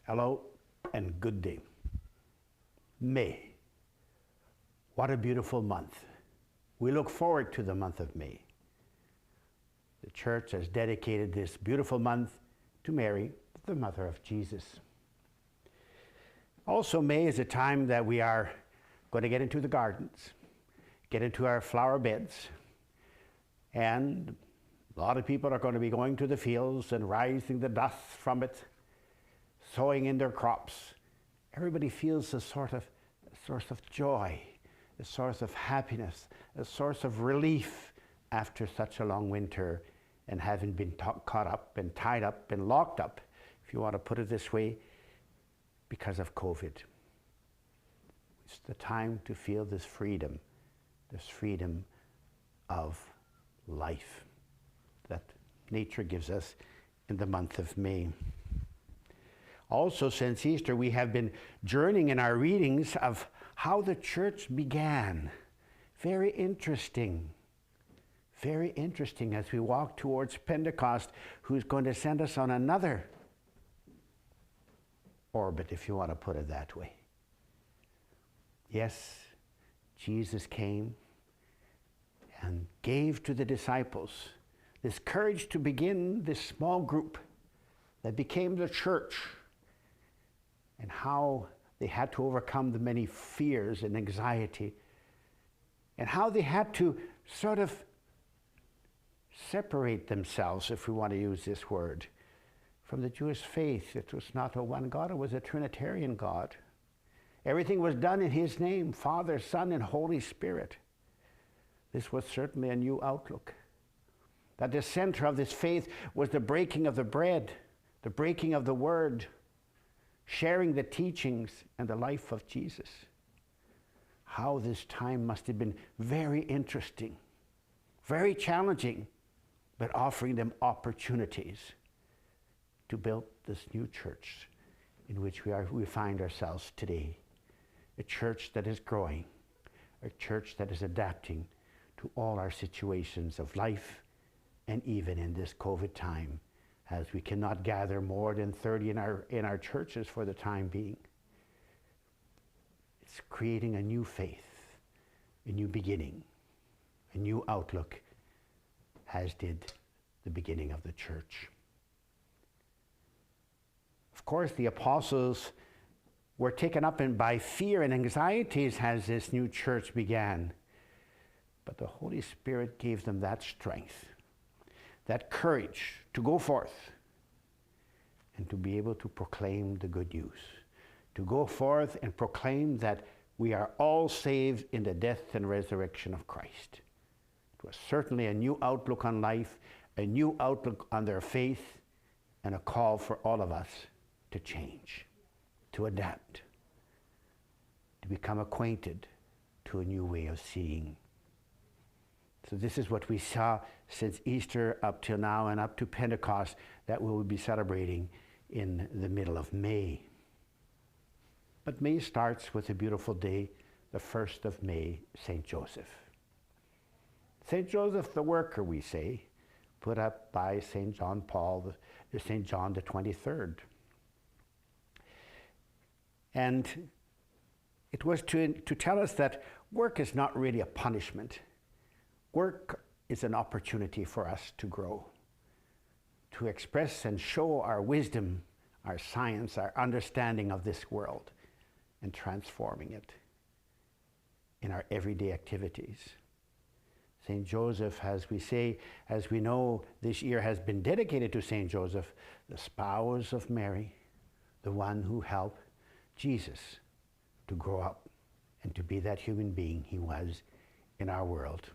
Hello and good day. May. What a beautiful month. We look forward to the month of May. The church has dedicated this beautiful month to Mary, the mother of Jesus. Also, May is a time that we are going to get into the gardens, get into our flower beds, and a lot of people are going to be going to the fields and rising the dust from it, sowing in their crops. Everybody feels a source of joy, a source of happiness, a source of relief after such a long winter and having been caught up and tied up and locked up, if you want to put it this way, because of COVID. It's the time to feel this freedom of life that nature gives us in the month of May. Also, since Easter, we have been journeying in our readings of how the church began. Very interesting as we walk towards Pentecost, who's going to send us on another orbit, if you want to put it that way. Yes, Jesus came and gave to the disciples this courage to begin this small group that became the church, and how they had to overcome the many fears and anxiety, and how they had to sort of separate themselves, if we want to use this word, from the Jewish faith. It was not a one God, it was a Trinitarian God. Everything was done in His name, Father, Son, and Holy Spirit. This was certainly a new outlook. That the center of this faith was the breaking of the bread, the breaking of the word, sharing the teachings and the life of Jesus. How this time must have been very interesting, very challenging, but offering them opportunities to build this new church in which we find ourselves today. A church that is growing, a church that is adapting to all our situations of life, and even in this COVID time, as we cannot gather more than 30 in our churches for the time being. It's creating a new faith, a new beginning, a new outlook, as did the beginning of the church. Of course, the apostles were taken up by fear and anxieties as this new church began. But the Holy Spirit gave them that strength, that courage to go forth and to be able to proclaim the good news, to go forth and proclaim that we are all saved in the death and resurrection of Christ. It was certainly a new outlook on life, a new outlook on their faith, and a call for all of us to change, to adapt, to become acquainted to a new way of seeing. So this is what we saw since Easter up till now and up to Pentecost that we will be celebrating in the middle of May. But May starts with a beautiful day, the 1st of May, St. Joseph. St. Joseph the worker, we say, put up by St. John the 23rd. And it was to tell us that work is not really a punishment. Work is an opportunity for us to grow, to express and show our wisdom, our science, our understanding of this world, and transforming it in our everyday activities. St. Joseph, as we say, as we know, this year has been dedicated to St. Joseph, the spouse of Mary, the one who helped Jesus to grow up and to be that human being he was in our world.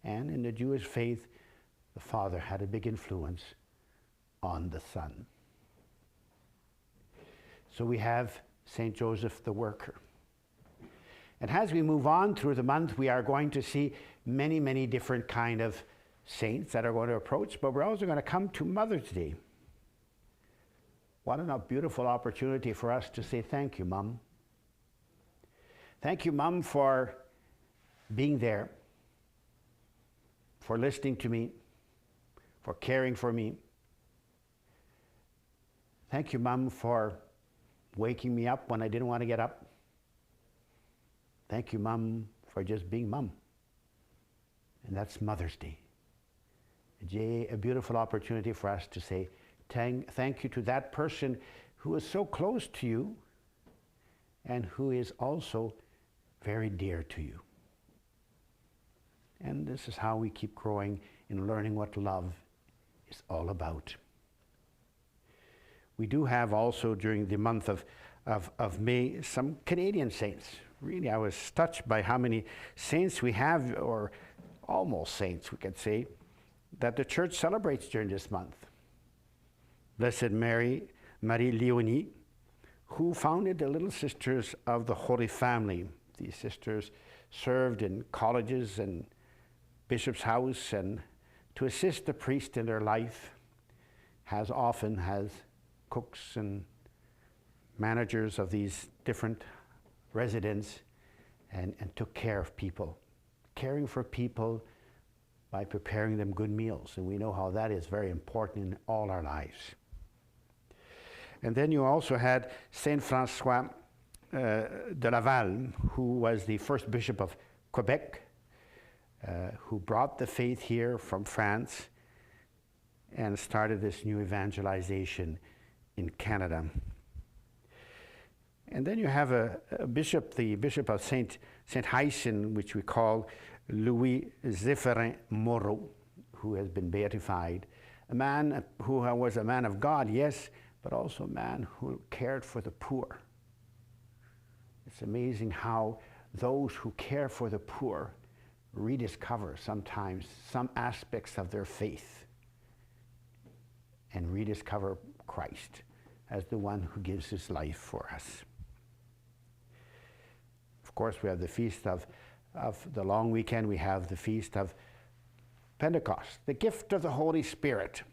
And in the Jewish faith, the Father had a big influence on the Son. So we have St. Joseph the worker. And as we move on through the month, we are going to see many, many different kind of saints that are going to approach, but we're also going to come to Mother's Day. What a beautiful opportunity for us to say thank you, Mom. Thank you, Mom, for being there, for listening to me, for caring for me. Thank you, Mom, for waking me up when I didn't want to get up. Thank you, Mom, for just being Mom. And that's Mother's Day. A beautiful opportunity for us to say thank you to that person who is so close to you and who is also very dear to you. And this is how we keep growing in learning what love is all about. We do have also during the month of May some Canadian saints. Really, I was touched by how many saints we have, or almost saints, we could say, that the church celebrates during this month. Blessed Marie Léonie, who founded the Little Sisters of the Holy Family. These sisters served in colleges and bishop's house and to assist the priest in their life, often has cooks and managers of these different residents and took care of people, caring for people by preparing them good meals. And we know how that is very important in all our lives. And then you also had Saint François de Laval, who was the first bishop of Quebec, who brought the faith here from France and started this new evangelization in Canada. And then you have a bishop, the bishop of Saint Hyacinthe, which we call Louis Zéphirin Moreau, who has been beatified. A man who was a man of God, yes, but also a man who cared for the poor. It's amazing how those who care for the poor rediscover sometimes some aspects of their faith and rediscover Christ as the one who gives his life for us. Of course, we have the feast of the long weekend. We have the feast of Pentecost, the gift of the Holy Spirit.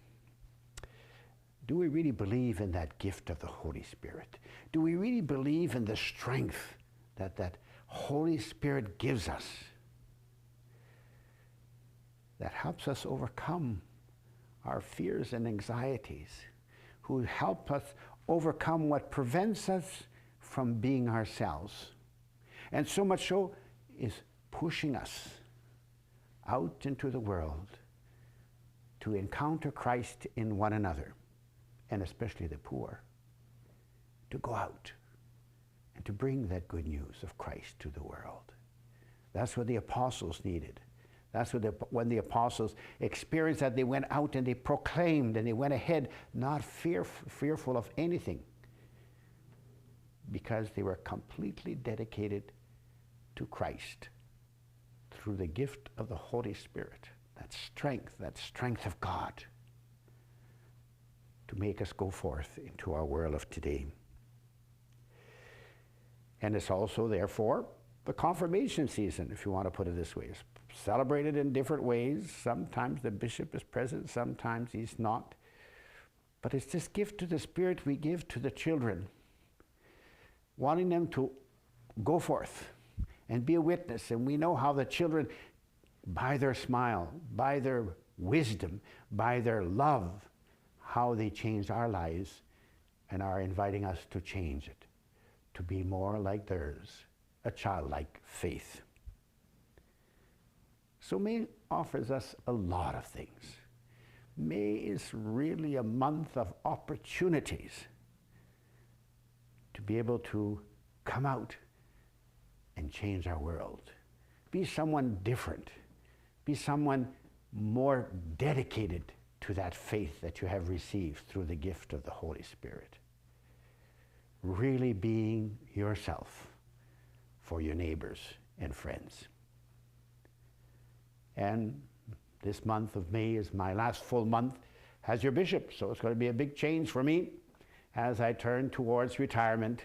Do we really believe in that gift of the Holy Spirit? Do we really believe in the strength that that Holy Spirit gives us that helps us overcome our fears and anxieties, who help us overcome what prevents us from being ourselves, and so much so is pushing us out into the world to encounter Christ in one another, and especially the poor, to go out and to bring that good news of Christ to the world. That's what the apostles needed. That's what when the apostles experienced that, they went out and they proclaimed and they went ahead, not fearful of anything, because they were completely dedicated to Christ through the gift of the Holy Spirit, that strength of God to make us go forth into our world of today. And it's also, therefore, the confirmation season, if you want to put it this way. It's celebrated in different ways. Sometimes the bishop is present, sometimes he's not. But it's this gift to the Spirit we give to the children, wanting them to go forth and be a witness. And we know how the children, by their smile, by their wisdom, by their love, how they changed our lives and are inviting us to change it, to be more like theirs, a childlike faith. So May offers us a lot of things. May is really a month of opportunities to be able to come out and change our world. Be someone different. Be someone more dedicated to that faith that you have received through the gift of the Holy Spirit. Really being yourself for your neighbors and friends. And this month of May is my last full month as your bishop, so it's going to be a big change for me as I turn towards retirement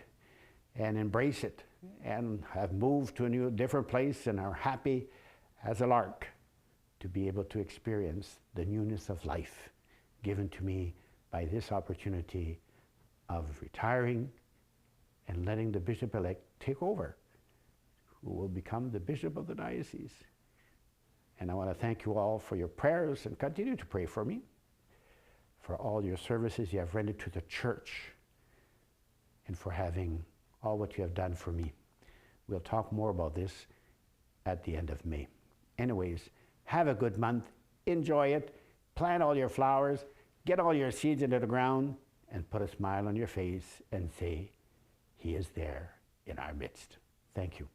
and embrace it, and have moved to a different place and are happy as a lark to be able to experience the newness of life given to me by this opportunity of retiring and letting the bishop-elect take over, who will become the bishop of the diocese. And I want to thank you all for your prayers, and continue to pray for me. for all your services you have rendered to the church, and for having all what you have done for me. We'll talk more about this at the end of May. Anyways, have a good month. Enjoy it. Plant all your flowers. Get all your seeds into the ground and put a smile on your face and say, He is there in our midst. Thank you.